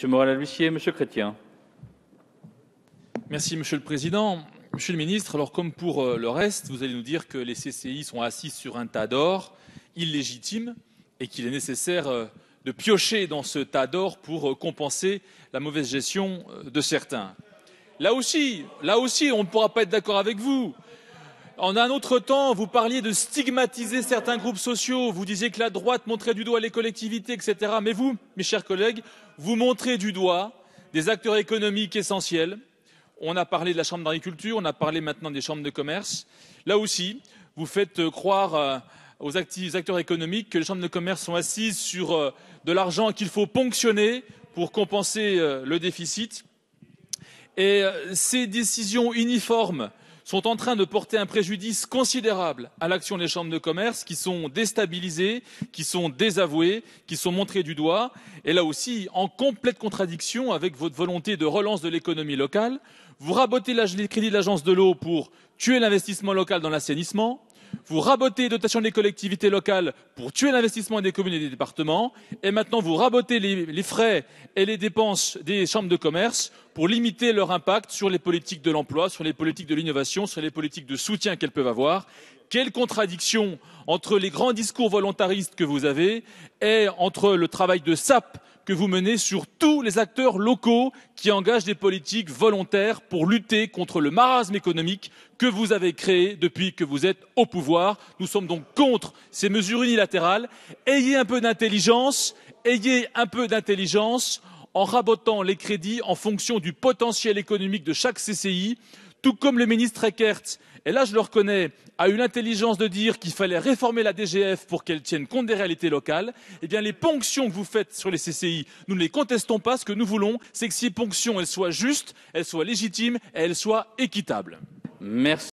Monsieur Morel-a-L'Huissier, Monsieur Chrétien. Merci Monsieur le Président. Monsieur le Ministre, alors comme pour le reste, vous allez nous dire que les CCI sont assises sur un tas d'or illégitime et qu'il est nécessaire de piocher dans ce tas d'or pour compenser la mauvaise gestion de certains. Là aussi, on ne pourra pas être d'accord avec vous. En un autre temps, vous parliez de stigmatiser certains groupes sociaux, vous disiez que la droite montrait du doigt les collectivités, etc. Mais vous, mes chers collègues, vous montrez du doigt des acteurs économiques essentiels. On a parlé de la Chambre d'agriculture, on a parlé maintenant des chambres de commerce. Là aussi, vous faites croire aux acteurs économiques que les chambres de commerce sont assises sur de l'argent qu'il faut ponctionner pour compenser le déficit. Et ces décisions uniformes sont en train de porter un préjudice considérable à l'action des chambres de commerce qui sont déstabilisées, qui sont désavouées, qui sont montrées du doigt. Et là aussi, en complète contradiction avec votre volonté de relance de l'économie locale, vous rabotez les crédits de l'Agence de l'eau pour tuer l'investissement local dans l'assainissement. Vous rabotez les dotations des collectivités locales pour tuer l'investissement des communes et des départements. Et maintenant, vous rabotez les frais et les dépenses des chambres de commerce pour limiter leur impact sur les politiques de l'emploi, sur les politiques de l'innovation, sur les politiques de soutien qu'elles peuvent avoir. Quelle contradiction entre les grands discours volontaristes que vous avez et entre le travail de sape que vous menez sur tous les acteurs locaux qui engagent des politiques volontaires pour lutter contre le marasme économique que vous avez créé depuis que vous êtes au pouvoir. Nous sommes donc contre ces mesures unilatérales. Ayez un peu d'intelligence en rabotant les crédits en fonction du potentiel économique de chaque CCI, tout comme le ministre Eckert, et là je le reconnais, a eu l'intelligence de dire qu'il fallait réformer la DGF pour qu'elle tienne compte des réalités locales. Eh bien les ponctions que vous faites sur les CCI, nous ne les contestons pas. Ce que nous voulons, c'est que ces ponctions elles soient justes, elles soient légitimes et elles soient équitables. Merci.